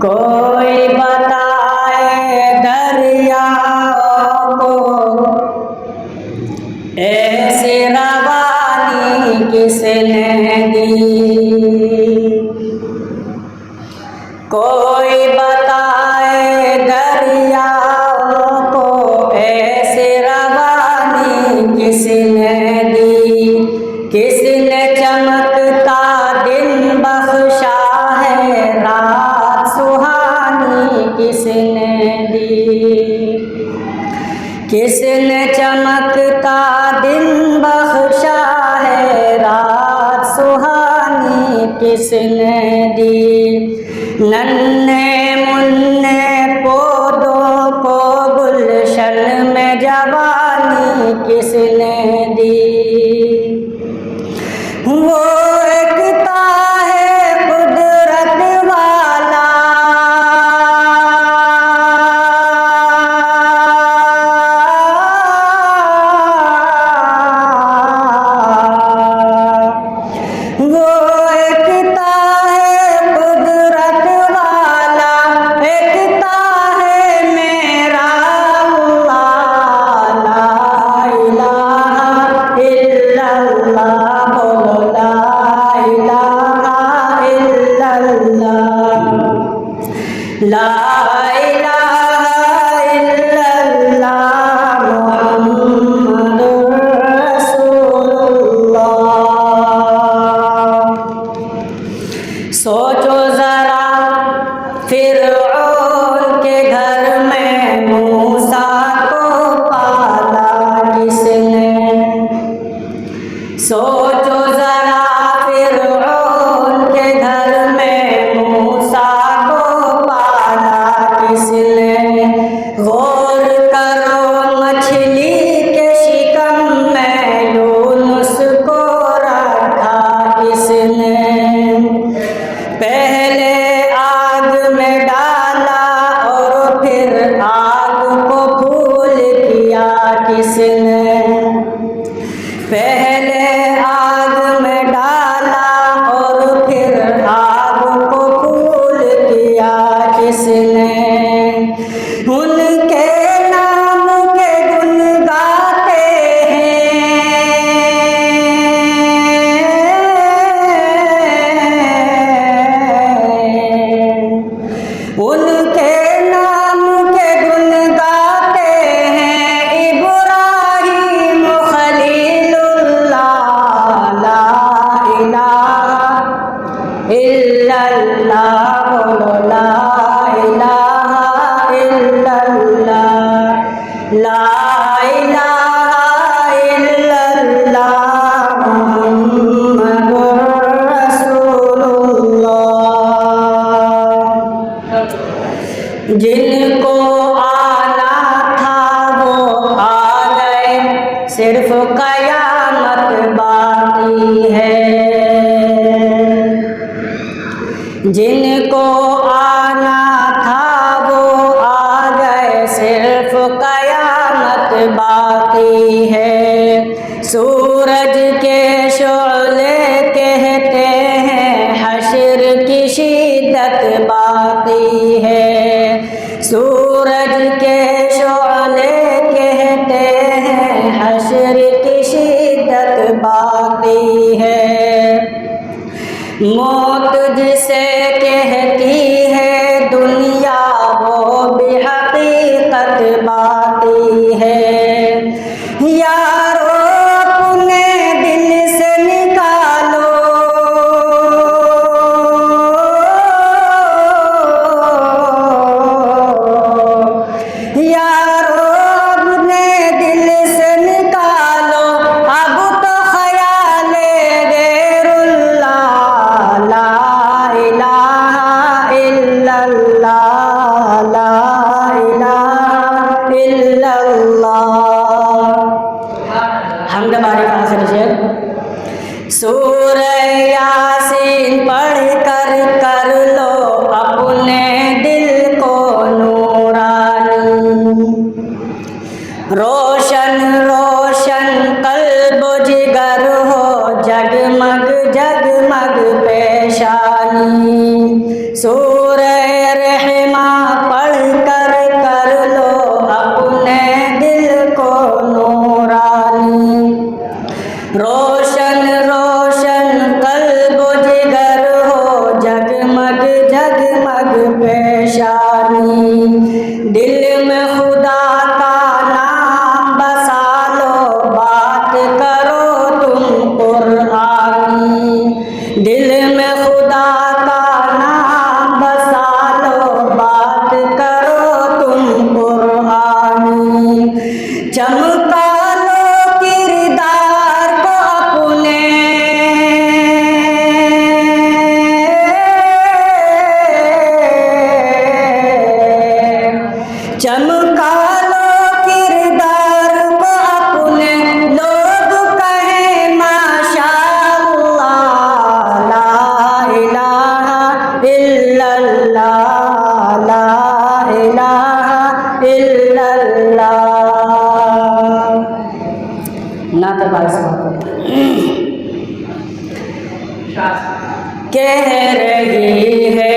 कोई बताए दरियाओं को ऐसी रवानी किसने दी। कोई बताए दरियाओं को ऐसी रवानी किसने दी। किसने चमकता दिन बख्शा है रात सुहानी किसने दी। किसने चमकता दिन बख्शा है रात सुहानी किसने दी। नन्हे मुन्ने पौधों को गुलशन में जवानी किसने दी। वो एकता है कुदरत वाला, वो एकता है कुदरत वाला, एकता है मेरा अल्लाह। ला इलाहा इल्लल्लाह, बोलो ला इलाहा इल्लल्लाह। ला इलाहा इल्लल्लाह मुहम्मदुर रसूलुल्लाह। सोचो जरा फिरऔन के घर में मूसा को पाला किसने। सोचो जरा फिरऔन के घर में मूसा को पाला किसने। गौर करो मछली के शिकम में यूनुस को रखा किसने। पहले आग में डाला और फिर आग को फूल किया किसने। पहले आग में डाला और फिर आग को फूल किया किसने। उनके नाम के गुण गाते हैं, उनके नाम के गुण गाते हैं। इब्राहीम खलीलुल्लाह। ला इलाहा इल्लल्लाह, बोलो ला इलाहा इल्लल्लाह। ला इलाहा इल्लल्लाह मुहम्मदुर रसूलुल्लाह। जिनको आना था वो आ गए, सिर्फ कयामत बाकी है। जिनको आना था वो आ गए, सिर्फ कयामत बाकी है। सूरज के शोले कहते हैं हश्र की शिद्दत बाकी है। सूरज के शोले कहते हैं हश्र की शिद्दत बाकी है। मौत जिसे कहती है दुनिया वो भी हकीकत बाकी है। यारो अपने दिल से निकालो, यारो अपने दिल से निकालो, अब तो ख्याले गैरुल्लाह। ला इलाहा इल्लल्लाह, ला इलाहा इल्लल्लाह। हमद बारी कहाँ से नीचे। सूरह यासीन पढ़ कर लो अपने दिल को नूरानी। रोशन रोशन कल्ब जिगर हो, जगमग जगमग पेशानी। सूरह रहमा पढ़ कर कर लो अपने दिल को नूरानी। रोशन रोशन कल्बो जिगर हो जगमग जगमग पेशानी। दिल में खुदा का नाम बसा लो बात करो तुम कुरानी। दिल में खुदा का नाम बसा लो बात करो तुम कुरानी। चमका लो किरदार को अपने चमका लो किरदार को अपने लोग कहें माशाअल्लाह ला इलाहा इल्लल्लाह ला इलाहा इल्लल्लाह। ना तो बात कह रही है